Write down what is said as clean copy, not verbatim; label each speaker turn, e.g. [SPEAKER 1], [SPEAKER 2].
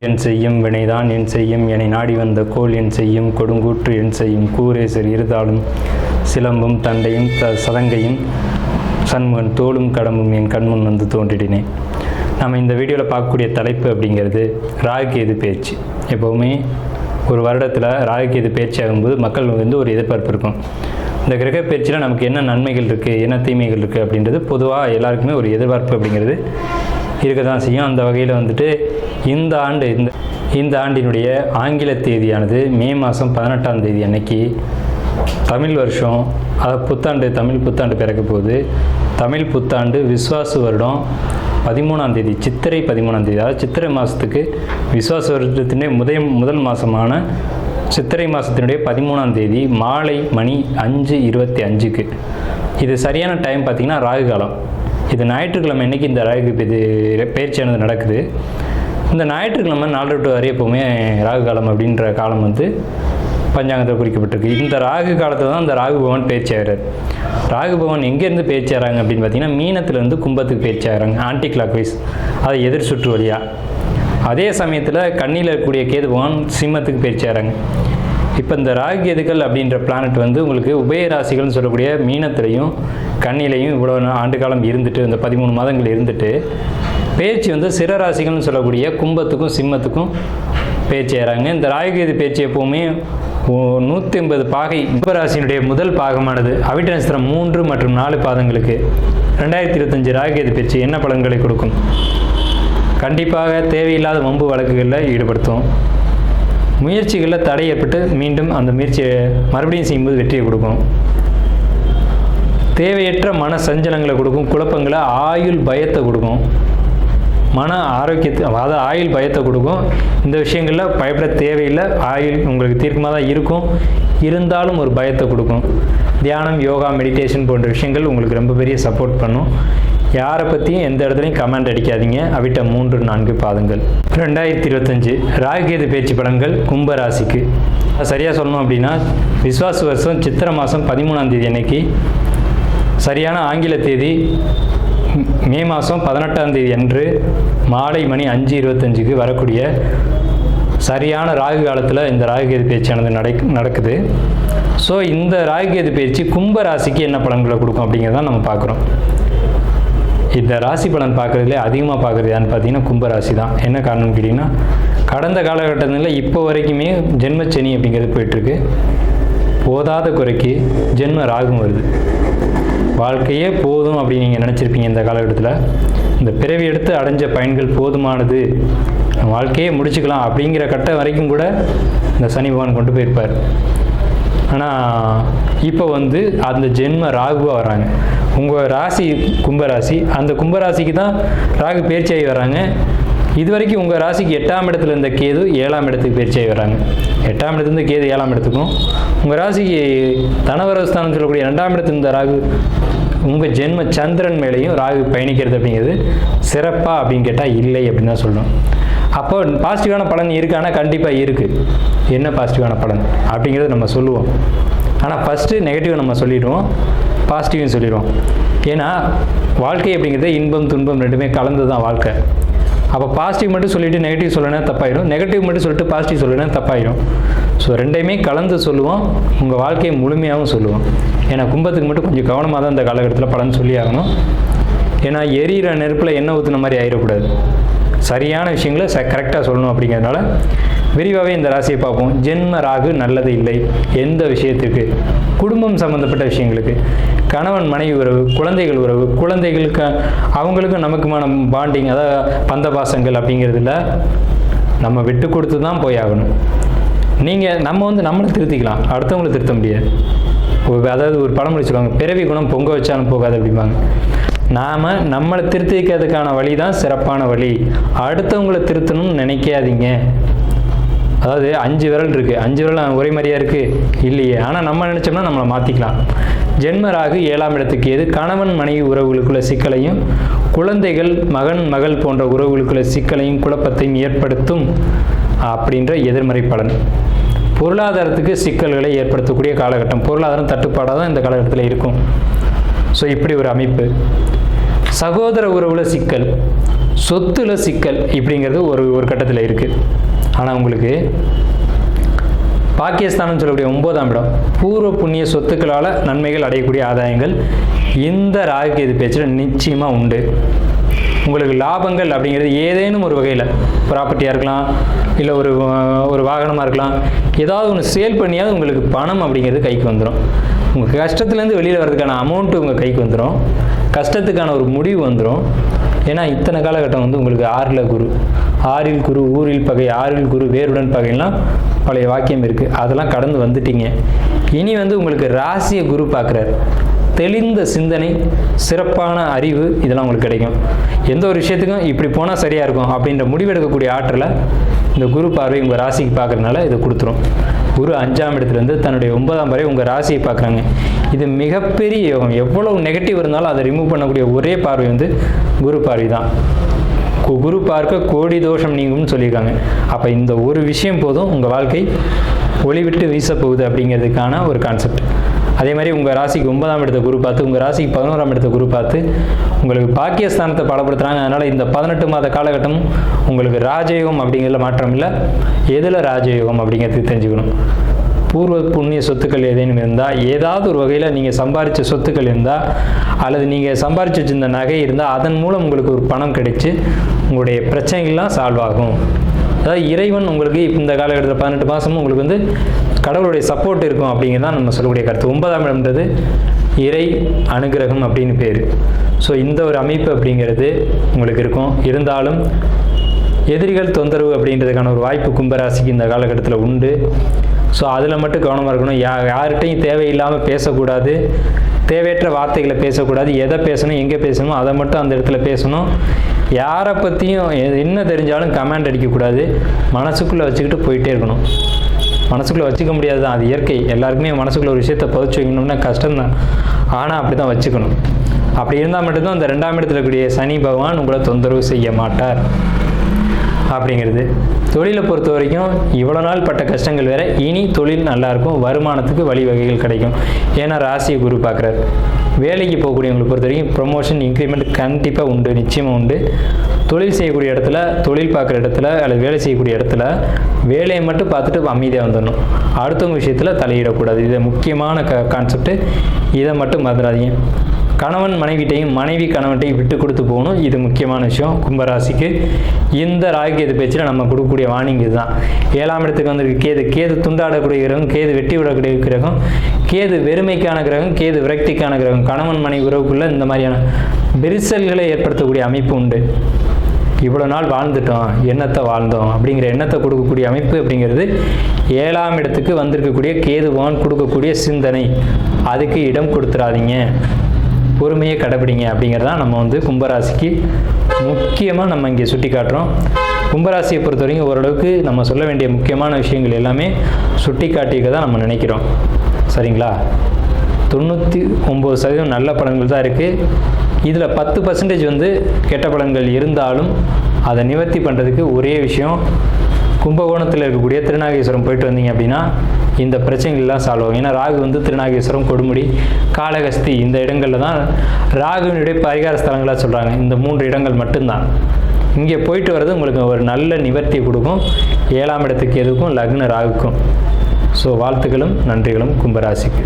[SPEAKER 1] என் செய்யும் வினைதான் என் செய்யும் என்னை நாடி வந்த கோல் என் செய்யும் கொடுங்கூற்று என் செய்யும் கூரேசர் இருதாலும் சிலம்பும் தண்டையும் சதங்கையும் சண்முகன் தோளும் கடம்பும் என் கண்முன் வந்து தோன்றிடினேன். நம்ம இந்த வீடியோவில் பார்க்கக்கூடிய தலைப்பு அப்படிங்கிறது ராகுகேது பயிற்சி. எப்போவுமே ஒரு வருடத்தில் ராகுகேது பயிற்சி ஆகும்போது மக்கள் வந்து ஒரு எதிர்பார்ப்பு இருக்கும். இந்த கிரக பயிற்சியில் நமக்கு என்ன நன்மைகள் இருக்குது, என்ன தீமைகள் இருக்குது அப்படின்றது பொதுவாக எல்லாருக்குமே ஒரு எதிர்பார்ப்பு அப்படிங்கிறது இருக்க தான் செய்யும். அந்த வகையில் வந்துட்டு இந்த ஆண்டினுடைய ஆங்கில தேதியானது மே மாதம் 18ஆம் தேதி அன்னைக்கு தமிழ் வருஷம், அதாவது புத்தாண்டு, தமிழ் புத்தாண்டு பிறக்க போகுது. தமிழ் புத்தாண்டு விஸ்வாசு வருடம் 13ஆம் தேதி, சித்திரை 13ஆம் தேதி, அதாவது சித்திரை மாதத்துக்கு விஸ்வாச வருடத்தினுடைய முதல் மாதமான சித்திரை மாதத்தினுடைய 13ஆம் தேதி மாலை மணி 5:25க்கு. இது சரியான டைம் பார்த்திங்கன்னா ராகு காலம். இது ஞாயிற்றுக்கிழமை அன்றைக்கி இந்த ராகு பயிற்சியானது நடக்குது. இந்த ஞாயிற்றுக்கிழமை 4 to 6 எப்போவுமே ராகு காலம் அப்படின்ற காலம் வந்து பஞ்சாங்கத்தில் குறிக்கப்பட்டிருக்கு. இந்த ராகு காலத்தில் தான் இந்த ராகு பகவான் பயிற்சி ஆகிறார். ராகு பகவான் எங்கேருந்து பயிற்சி ஆகிறாங்க அப்படின்னு பார்த்தீங்கன்னா மீனத்துலேருந்து கும்பத்துக்கு பயிற்சி ஆகிறாங்க, ஆன்டி கிளாக் வைஸ், அதை எதிர் சுற்று வழியாக. அதே சமயத்தில் கண்ணியில் இருக்கக்கூடிய கேது பகவான் சிம்மத்துக்கு பயிற்சி ஆகிறாங்க. இப்போ இந்த ராகு கேதுக்கள் அப்படின்ற பிளானட் வந்து உங்களுக்கு உபயராசிகள்னு சொல்லக்கூடிய மீனத்திலையும் கண்ணிலையும் இவ்வளோ ஆண்டு காலம் இருந்துட்டு, இந்த 13 மாதங்கள் இருந்துட்டு பயிற்சி வந்து சிறராசிகள்னு சொல்லக்கூடிய கும்பத்துக்கும் சிம்மத்துக்கும் பயிற்சி ஆகிறாங்க. இந்த ராகுகேது பயிற்சி எப்போவுமே 180 பாகை. கும்பராசியினுடைய முதல் பாகமானது அவிட்ட நட்சத்திரம் 3 மற்றும் 4 பாதங்களுக்கு 2025 ராகுகேது பயிற்சி என்ன பலன்களை கொடுக்கும்? கண்டிப்பாக தேவையில்லாத வம்பு வழக்குகளில் ஈடுபடுத்தும். முயற்சிகளில் தடை ஏற்பட்டு மீண்டும் அந்த முயற்சியை மறுபடியும் செய்யும்போது வெற்றியை கொடுக்கும். தேவையற்ற மன சஞ்சலங்களை கொடுக்கும், குழப்பங்களை, ஆயுள் பயத்தை கொடுக்கும், மன ஆரோக்கியத்தை, அதாவது ஆயுள் பயத்தை கொடுக்கும். இந்த விஷயங்களில் பயப்பட தேவையில்லை. ஆயுள் உங்களுக்கு தீர்க்கமாக தான் இருக்கும், இருந்தாலும் ஒரு பயத்தை கொடுக்கும். தியானம், யோகா, மெடிடேஷன் போன்ற விஷயங்கள் உங்களுக்கு ரொம்ப பெரிய சப்போர்ட் பண்ணும். யாரை பற்றியும் எந்த இடத்துலையும் கமெண்ட் அடிக்காதீங்க. அவிட்ட 3, 4 பாதங்கள். 2025 ராகுகேது பயிற்சி பலன்கள் கும்பராசிக்கு சரியாக சொல்லணும் அப்படின்னா விஸ்வாச வருஷம் சித்திரை மாதம் 13ஆம் தேதி அன்னைக்கு, சரியான ஆங்கில தேதி மே மாதம் 18ஆம் தேதி அன்று மாலை மணி 5:25க்கு வரக்கூடிய சரியான ராகு காலத்தில் இந்த ராகுகேது பயிற்சியானது நடக்குது. ஸோ இந்த ராகுகேது பயிற்சி கும்பராசிக்கு என்ன பலன்களை கொடுக்கும் அப்படிங்கிறதான் நம்ம பார்க்குறோம். இந்த ராசி பலன் பார்க்குறதுலே அதிகமாக பார்க்குறது யான்னு பார்த்தீங்கன்னா கும்பராசி தான். என்ன காரணம்னு கேட்டிங்கன்னா கடந்த காலகட்டத்தில் இப்போ வரைக்குமே ஜென்மச்சனி அப்படிங்கிறது போயிட்டுருக்கு. போதாத குறைக்கு ஜென்ம ராகும் வருது. வாழ்க்கையே போதும் அப்படின்னு நீங்கள் நினச்சிருப்பீங்க. இந்த காலகட்டத்தில் இந்த பிறவி எடுத்து அடைஞ்ச பயன்கள் போதுமானது, வாழ்க்கையே முடிச்சுக்கலாம் அப்படிங்கிற கட்டம் வரைக்கும் கூட இந்த சனி பகவான் கொண்டு போயிருப்பார். ஆனால் இப்போ வந்து அந்த ஜென்ம ராகுவாக வராங்க. உங்கள் ராசி கும்பராசி, அந்த கும்பராசிக்கு தான் ராகு பயிற்சியாகி வராங்க. இது வரைக்கும் உங்கள் ராசிக்கு 8ஆம் இடத்துல இருந்த கேது 7ஆம் இடத்துக்கு பயிற்சியாகி வராங்க. 8ஆம் இடத்துலேருந்து கேது 7ஆம் இடத்துக்கும், உங்கள் ராசிக்கு தனவரஸ்தானம் சொல்லக்கூடிய 2ஆம் இடத்துல இருந்த ராகு உங்கள் ஜென்ம சந்திரன் மேலேயும் ராகு பயணிக்கிறது அப்படிங்கிறது சிறப்பாக அப்படின்னு கேட்டால் இல்லை அப்படின்னு தான் சொல்லணும். அப்போ பாசிட்டிவான பலன் இருக்குது, ஆனால் கண்டிப்பாக இருக்குது. என்ன பாசிட்டிவான பலன் அப்படிங்கிறத நம்ம சொல்லுவோம். ஆனால் ஃபஸ்ட்டு நெகட்டிவ் நம்ம சொல்லிடுவோம், பாசிட்டிவும் சொல்லிடுவோம். ஏன்னா வாழ்க்கை அப்படிங்கிறது இன்பம் துன்பம் ரெண்டுமே கலந்து தான் வாழ்க்கை. அப்போ பாசிட்டிவ் மட்டும் சொல்லிவிட்டு நெகட்டிவ் சொல்லணும்னா தப்பாயிடும், நெகட்டிவ் மட்டும் சொல்லிட்டு பாசிட்டிவ் சொல்லணும்னா தப்பாயிடும். ஸோ ரெண்டையுமே கலந்து சொல்லுவோம், உங்கள் வாழ்க்கையை முழுமையாகவும் சொல்லுவோம். ஏன்னா கும்பத்துக்கு மட்டும் கொஞ்சம் கவனமாக தான் இந்த காலகட்டத்தில் பலன் சொல்லி ஆகணும். ஏன்னா எரியிற நெருப்பில் எண்ணெய் ஊற்றுன மாதிரி ஆயிடக்கூடாது. சரியான விஷயங்களை கரெக்டாக சொல்லணும். அப்படிங்கிறதுனால விரிவாகவே இந்த ராசியை பார்ப்போம். ஜென்ம ராகு நல்லது இல்லை. எந்த விஷயத்துக்கு? குடும்பம் சம்மந்தப்பட்ட விஷயங்களுக்கு, கணவன் மனைவி உறவு, குழந்தைகள் உறவு, குழந்தைகளுக்கு அவங்களுக்கும் நமக்குமான பாண்டிங், அதாவது பந்த பாசங்கள் அப்படிங்கிறதுல நம்ம விட்டு கொடுத்து தான் போய் ஆகணும். நம்ம வந்து நம்மளை திருத்திக்கலாம், அடுத்தவங்களை திருத்த முடியாது. அதாவது ஒரு பழமொழி சொல்லுவாங்க, பிறவி குணம் பொங்க வச்சாலும் போகாது அப்படிம்பாங்க. நாம் நம்மளை திருத்திக்கிறதுக்கான வழி தான் சிறப்பான வழி. அடுத்தவங்களை திருத்தணும்னு நினைக்காதீங்க. அதாவது 5 விரல் இருக்குது, 5 விரல் ஒரே மாதிரியாக இருக்குது இல்லையே. ஆனால் நம்ம நினச்சோம்னா நம்மளை மாற்றிக்கலாம். ஜென்மராகு 7ஆம் இடத்துக்கு ஏது கணவன் மனைவி உறவுகளுக்குள்ள சிக்கலையும், குழந்தைகள் மகன் மகள் போன்ற உறவுகளுக்குள்ள சிக்கலையும் குழப்பத்தையும் ஏற்படுத்தும் அப்படின்ற எதிர்மறை பலன். பொருளாதாரத்துக்கு சிக்கல்களை ஏற்படுத்தக்கூடிய காலகட்டம். பொருளாதாரம் தட்டுப்பாடாக தான் இந்த காலகட்டத்தில் இருக்கும். ஸோ இப்படி ஒரு அமைப்பு. சகோதர உறவுல சிக்கல், சொத்துல சிக்கல் இப்படிங்கிறது ஒரு கட்டத்தில் இருக்குது. ஆனால் உங்களுக்கு பாக்கியஸ்தானம் சொல்லக்கூடிய 9ஆம் இடம் பூர்வ புண்ணிய சொத்துக்களால் நன்மைகள் அடையக்கூடிய ஆதாயங்கள் இந்த ராகு கேது பேச்சில் நிச்சயமாக உண்டு. உங்களுக்கு லாபங்கள் அப்படிங்கிறது ஏதேனும் ஒரு வகையில் ப்ராப்பர்ட்டியாக இருக்கலாம், இல்லை ஒரு வாகனமாக இருக்கலாம், ஏதாவது ஒன்று சேல் பண்ணியாவது உங்களுக்கு பணம் அப்படிங்கிறது கைக்கு வந்துடும். உங்கள் கஷ்டத்துலேருந்து வெளியில் வர்றதுக்கான அமௌண்ட்டு உங்கள் கைக்கு வந்துடும், கஷ்டத்துக்கான ஒரு முடிவு வந்துடும். ஏன்னா இத்தனை காலகட்டம் உங்களுக்கு 6ல் குரு, 6ல் குரு ஊரில் பகை, 6ல் குரு வேருடன் பகைலாம் பழைய வாக்கியம் இருக்குது. அதெல்லாம் கடந்து வந்துட்டீங்க. இனி உங்களுக்கு ராசியை குரு பார்க்குறாரு. தெளிந்த சிந்தனை, சிறப்பான அறிவு இதெல்லாம் உங்களுக்கு கிடைக்கும். எந்த ஒரு விஷயத்துக்கும் இப்படி போனால் சரியாக இருக்கும் அப்படின்ற முடிவெடுக்கக்கூடிய ஆற்றலை இந்த குரு பார்வை உங்கள் ராசிக்கு பார்க்குறதுனால இதை கொடுத்துரும். குரு 5ஆம் இடத்துலேருந்து தன்னுடைய 9ஆம் வரை உங்கள் ராசியை பார்க்குறாங்க. இது மிகப்பெரிய யோகம். எவ்வளவு நெகட்டிவ் இருந்தாலும் அதை ரிமூவ் பண்ணக்கூடிய ஒரே பார்வை குரு பார்வை தான். குரு பார்க்க கோடி தோஷம் நீங்கும்னு சொல்லியிருக்காங்க. அப்போ இந்த ஒரு விஷயம் போதும் உங்கள் வாழ்க்கை ஒளிவிட்டு வீசப்போகுது அப்படிங்கிறதுக்கான ஒரு கான்செப்ட். அதே மாதிரி உங்கள் ராசிக்கு 9ஆம் இடத்த குரு பார்த்து, உங்கள் ராசிக்கு 11ஆம் இடத்த குரு பார்த்து உங்களுக்கு பாக்கியஸ்தானத்தை பலப்படுத்துகிறாங்க. அதனால் இந்த 18 மாத காலகட்டம் உங்களுக்கு ராஜயோகம் அப்படிங்கிறதுல மாற்றம் இல்லை. எதில் ராஜயோகம் அப்படிங்கிறது தெரிஞ்சுக்கணும். பூர்வ புண்ணிய சொத்துக்கள் ஏதேனும் இருந்தால், ஏதாவது ஒரு வகையில் நீங்கள் சம்பாதிச்ச சொத்துக்கள் இருந்தால், அல்லது நீங்கள் சம்பாதிச்சு வச்சிருந்த நகை இருந்தால், அதன் மூலம் உங்களுக்கு ஒரு பணம் கிடைச்சி உங்களுடைய பிரச்சனைகள்லாம் சால்வ் ஆகும். அதாவது இறைவன் உங்களுக்கு இந்த காலகட்டத்தில் 18 மாதமும் உங்களுக்கு கடவுளுடைய சப்போர்ட் இருக்கும் அப்படிங்கிறது தான் நம்ம சொல்லக்கூடிய கருத்து. 9ஆம் இடம்ன்றது இறை அனுகிரகம் அப்படின்னு பேர். ஸோ இந்த ஒரு அமைப்பு அப்படிங்கிறது உங்களுக்கு இருக்கும். இருந்தாலும் எதிரிகள் தொந்தரவு அப்படின்றதுக்கான ஒரு வாய்ப்பு கும்பராசிக்கு இந்த காலகட்டத்தில் உண்டு. ஸோ அதில் மட்டும் கவனமாக இருக்கணும். யார்கிட்டையும் தேவையில்லாமல் பேசக்கூடாது, தேவையற்ற வார்த்தைகளை பேசக்கூடாது. எதை பேசணும், எங்கே பேசணுமோ அதை மட்டும் அந்த இடத்துல பேசணும். யாரை பற்றியும் என்ன தெரிஞ்சாலும் கமெண்ட் அடிக்கக்கூடாது. மனசுக்குள்ளே வச்சுக்கிட்டு போயிட்டே இருக்கணும். மனசுக்குள்ளே வச்சுக்க முடியாது தான், அது இயற்கை. எல்லாருக்குமே மனசுக்குள்ளே ஒரு விஷயத்தை பதிச்சு வைக்கணும்னா கஷ்டம்தான். ஆனால் அப்படி தான் வச்சுக்கணும். அப்படி இருந்தால் மட்டும்தான் அந்த 2ஆம் இடத்துல இருக்கக்கூடிய சனி பகவான் உங்களை தொந்தரவு செய்ய மாட்டார் அப்படிங்கிறது. தொழிலை பொறுத்த வரைக்கும் இவ்வளோ நாள் பட்ட கஷ்டங்கள் வேற, இனி தொழில் நல்லாயிருக்கும், வருமானத்துக்கு வழிவகைகள் கிடைக்கும். ஏன்னா ராசியை குரு பார்க்குறாரு. வேலைக்கு போகக்கூடியவங்களை பொறுத்த வரைக்கும் ப்ரொமோஷன், இன்க்ரிமெண்ட் கண்டிப்பாக உண்டு, நிச்சயமாக உண்டு. தொழில் செய்யக்கூடிய இடத்துல, தொழில் பார்க்குற இடத்துல அல்லது வேலை செய்யக்கூடிய இடத்துல வேலையை மட்டும் பார்த்துட்டு அமைதியாக வந்துடணும். அடுத்தவங்க விஷயத்தில் தலையிடக்கூடாது. இது முக்கியமான கான்செப்ட். இதை மட்டும் மறந்துடாதீங்க. கணவன் மனைவிட்டையும், மனைவி கணவன்ட்டையும் விட்டு கொடுத்து போகணும். இது முக்கியமான விஷயம் கும்பராசிக்கு. இந்த ராகு கேது பேச்சில் நம்ம கொடுக்கக்கூடிய வார்னிங் இதுதான். 7ஆம் இடத்துக்கு கேது துண்டாடக்கூடிய கிரகம், கேது வெட்டி விடக்கூடிய கிரகம், கேது வெறுமைக்கான கிரகம், கேது விரக்திக்கான கிரகம். கணவன் மனைவி உறவுக்குள்ள இந்த மாதிரியான விரிசல்களை ஏற்படுத்தக்கூடிய அமைப்பு உண்டு. இவ்வளோ நாள் வாழ்ந்துட்டோம், எண்ணத்தை வாழ்ந்தோம் அப்படிங்கிற எண்ணத்தை கொடுக்கக்கூடிய அமைப்பு அப்படிங்கிறது 7ஆம் இடத்துக்கு வந்திருக்கக்கூடிய கேதுவான் கொடுக்கக்கூடிய சிந்தனை. அதுக்கு இடம் கொடுத்துடாதீங்க, பொறுமையை கடைபிடிங்க அப்படிங்கிறதான் நம்ம கும்பராசிக்கு முக்கியமாக நம்ம இங்கே சுட்டி காட்டுறோம். கும்பராசியை பொறுத்த வரைக்கும் ஓரளவுக்கு நம்ம சொல்ல வேண்டிய முக்கியமான விஷயங்கள் எல்லாமே சுட்டி காட்டிக்க தான் நம்ம நினைக்கிறோம். சரிங்களா? 99% நல்ல பலன்கள் தான் இருக்குது. இதில் 10% கெட்ட பலன்கள் இருந்தாலும் அதை நிவர்த்தி பண்ணுறதுக்கு ஒரே விஷயம், கும்பகோணத்தில் இருக்கக்கூடிய திருநாகேஸ்வரம் போயிட்டு வந்தீங்க அப்படின்னா இந்த பிரச்சனைகள்லாம் சால்வ் ஆகும். ஏன்னா ராகு திருநாகேஸ்வரம், கொடுமுடி, காளகஸ்தி இந்த இடங்களில் தான் ராகுவினுடைய பரிகார ஸ்தலங்களாக சொல்கிறாங்க. இந்த 3 இடங்கள் மட்டும்தான். இங்கே போயிட்டு வர்றது உங்களுக்கு ஒரு நல்ல நிவர்த்தியை கொடுக்கும். 7ஆம் இடத்துக்கு எதுக்கும், லக்ன ராகுக்கும். ஸோ வாழ்த்துக்களும் நன்றிகளும் கும்பராசிக்கு.